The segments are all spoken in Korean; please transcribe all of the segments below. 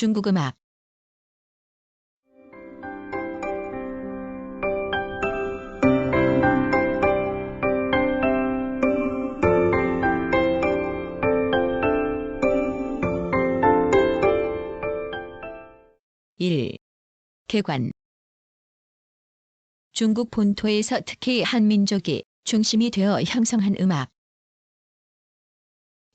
중국 음악. 일. 개관. 중국 본토에서 특히 한민족이 중심이 되어 형성한 음악.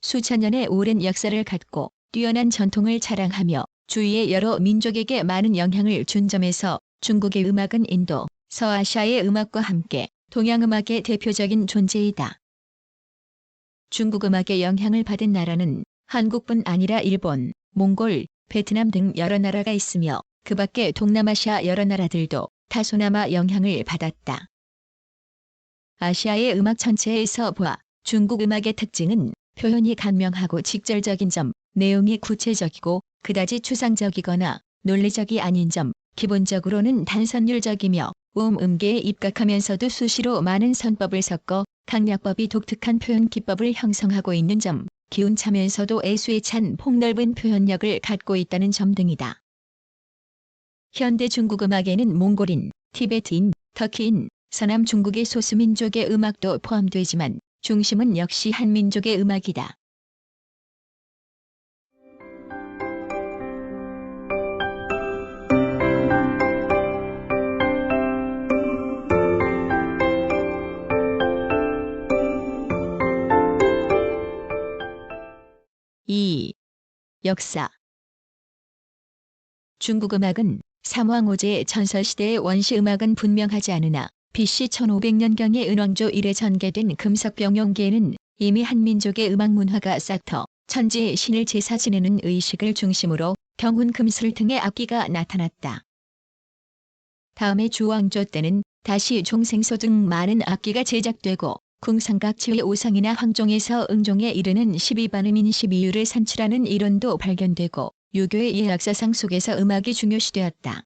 수천 년의 오랜 역사를 갖고 뛰어난 전통을 자랑하며 주위의 여러 민족에게 많은 영향을 준 점에서 중국의 음악은 인도, 서아시아의 음악과 함께 동양음악의 대표적인 존재이다. 중국 음악의 영향을 받은 나라는 한국뿐 아니라 일본, 몽골, 베트남 등 여러 나라가 있으며 그 밖에 동남아시아 여러 나라들도 다소나마 영향을 받았다. 아시아의 음악 전체에서 보아 중국 음악의 특징은 표현이 간명하고 직설적인 점, 내용이 구체적이고 그다지 추상적이거나 논리적이 아닌 점, 기본적으로는 단선율적이며 음계에 입각하면서도 수시로 많은 선법을 섞어 강약법이 독특한 표현 기법을 형성하고 있는 점, 기운차면서도 애수에 찬 폭넓은 표현력을 갖고 있다는 점 등이다. 현대 중국 음악에는 몽골인, 티베트인, 터키인, 서남 중국의 소수민족의 음악도 포함되지만 중심은 역시 한민족의 음악이다. 이. 역사. 중국 음악은 삼왕오제의 전설시대의 원시음악은 분명하지 않으나 BC 1500년경에 은왕조 이래 전개된 금석병용기에는 이미 한민족의 음악 문화가 싹터 천지의 신을 제사 지내는 의식을 중심으로 경훈 금술 등의 악기가 나타났다. 다음에 주왕조 때는 다시 종생소 등 많은 악기가 제작되고 궁상각치의 오상이나 황종에서 응종에 이르는 12반음인 12유를 산출하는 이론도 발견되고 유교의 예약사상 속에서 음악이 중요시되었다.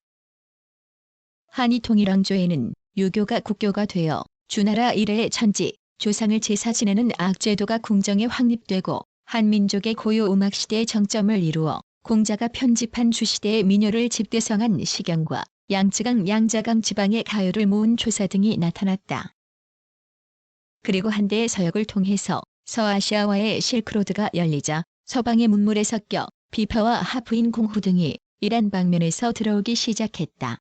한이 통일왕조에는 유교가 국교가 되어 주나라 이래의 천지, 조상을 제사 지내는 악제도가 궁정에 확립되고 한민족의 고유 음악 시대의 정점을 이루어 공자가 편집한 주시대의 민요를 집대성한 시경과 양쯔강 양자강 지방의 가요를 모은 조사 등이 나타났다. 그리고 한대의 서역을 통해서 서아시아와의 실크로드가 열리자 서방의 문물에 섞여 비파와 하프인 공후 등이 이란 방면에서 들어오기 시작했다.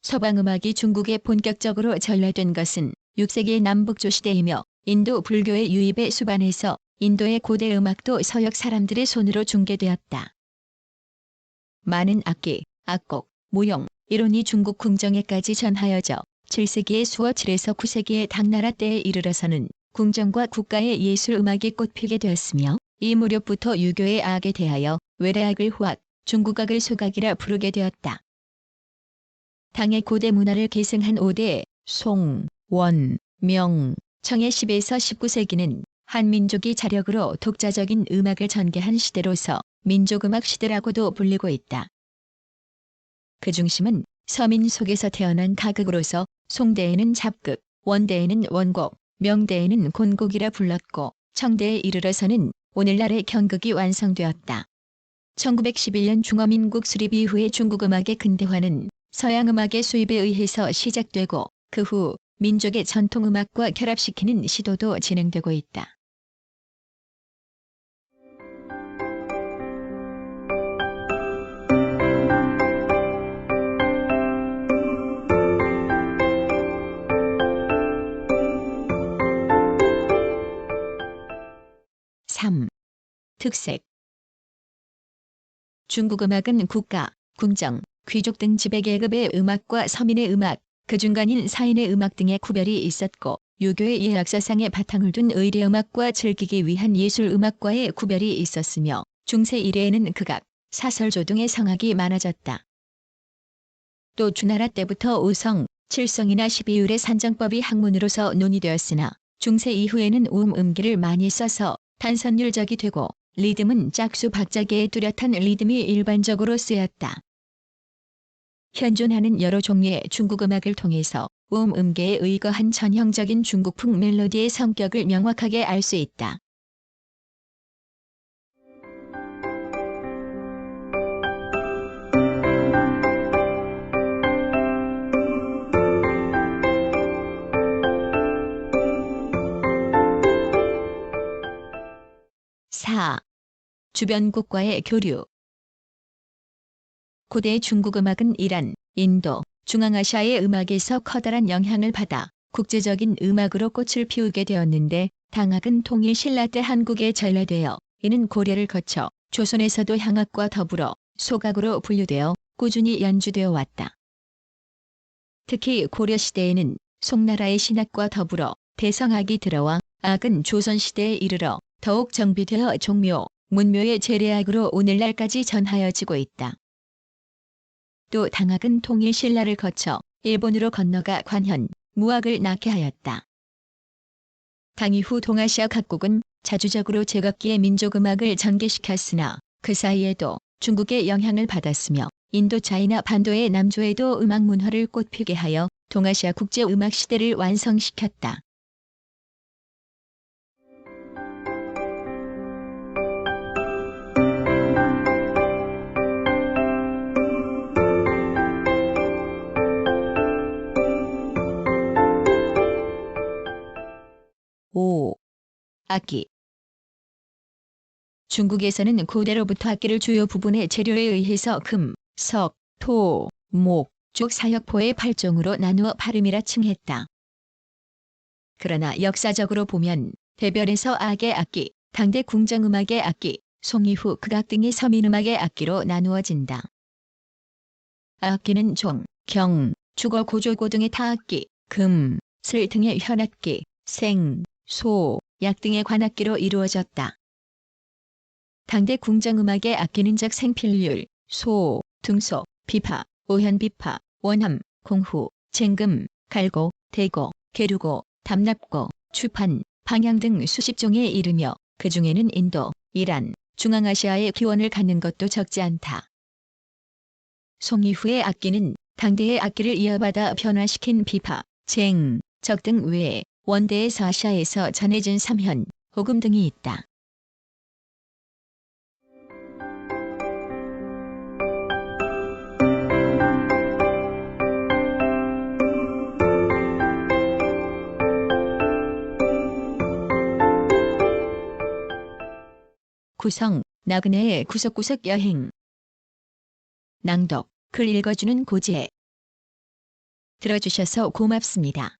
서방 음악이 중국에 본격적으로 전래된 것은 6세기 남북조 시대이며 인도 불교의 유입에 수반해서 인도의 고대 음악도 서역 사람들의 손으로 중개되었다. 많은 악기, 악곡, 무용, 이론이 중국 궁정에까지 전하여져 7세기의 수어 7에서 9세기의 당나라 때에 이르러서는 궁정과 국가의 예술 음악이 꽃피게 되었으며 이 무렵부터 유교의 악에 대하여 외래악을 후악, 중국악을 소각이라 부르게 되었다. 당의 고대 문화를 계승한 5대 송, 원, 명, 청의 10에서 19세기는 한민족이 자력으로 독자적인 음악을 전개한 시대로서 민족음악 시대라고도 불리고 있다. 그 중심은 서민 속에서 태어난 가극으로서 송대에는 잡극, 원대에는 원곡, 명대에는 곤곡이라 불렀고 청대에 이르러서는 오늘날의 경극이 완성되었다. 1911년 중화민국 수립 이후의 중국 음악의 근대화는 서양 음악의 수입에 의해서 시작되고 그 후 민족의 전통 음악과 결합시키는 시도도 진행되고 있다. (3) 특색. 중국 음악은 국가, 궁정, 귀족 등 지배계급의 음악과 서민의 음악, 그 중간인 사인의 음악 등의 구별이 있었고 유교의 예약사상에 바탕을 둔 의례음악과 즐기기 위한 예술음악과의 구별이 있었으며 중세 이래에는 극악, 사설조 등의 성악이 많아졌다. 또 주나라 때부터 5성, 7성이나 12율의 산정법이 학문으로서 논의되었으나 중세 이후에는 음기를 많이 써서 단선율적이 되고 리듬은 짝수 박자계의 뚜렷한 리듬이 일반적으로 쓰였다. 현존하는 여러 종류의 중국 음악을 통해서 음계에 의거한 전형적인 중국풍 멜로디의 성격을 명확하게 알 수 있다. 주변국과의 교류. 고대 중국 음악은 이란, 인도, 중앙아시아의 음악에서 커다란 영향을 받아 국제적인 음악으로 꽃을 피우게 되었는데 당악은 통일 신라 때 한국에 전래되어 이는 고려를 거쳐 조선에서도 향악과 더불어 소각으로 분류되어 꾸준히 연주되어 왔다. 특히 고려시대에는 송나라의 신악과 더불어 대성악이 들어와 악은 조선시대에 이르러 더욱 정비되어 종묘, 문묘의 재래악으로 오늘날까지 전하여지고 있다. 또 당악은 통일 신라를 거쳐 일본으로 건너가 관현, 무악을 낳게 하였다. 당 이후 동아시아 각국은 자주적으로 제각기의 민족음악을 전개시켰으나 그 사이에도 중국의 영향을 받았으며 인도 차이나 반도의 남조에도 음악 문화를 꽃피게 하여 동아시아 국제음악 시대를 완성시켰다. 오. 악기. 중국에서는 고대로부터 악기를 주요 부분의 재료에 의해서 금, 석, 토, 목, 쭉 사역포의 8종으로 나누어 발음이라 칭했다. 그러나 역사적으로 보면 대별에서 악의 악기, 당대 궁정음악의 악기, 송이후 극악 등의 서민음악의 악기로 나누어진다. 악기는 종, 경, 주거 고조고 등의 타악기, 금, 슬 등의 현악기, 생, 소, 약 등의 관악기로 이루어졌다. 당대 궁정음악의 악기는 즉 생필률, 소, 등소, 비파, 오현비파, 원함, 공후, 쟁금, 갈고, 대고, 계류고, 담납고, 추판, 방향 등 수십 종에 이르며 그 중에는 인도, 이란, 중앙아시아의 기원을 갖는 것도 적지 않다. 송이후의 악기는 당대의 악기를 이어받아 변화시킨 비파, 쟁, 적 등 외에 원대에서 아시아에서 전해진 삼현, 호금 등이 있다. 구성, 나그네의 구석구석 여행. 낭독, 글 읽어주는 고지혜. 들어주셔서 고맙습니다.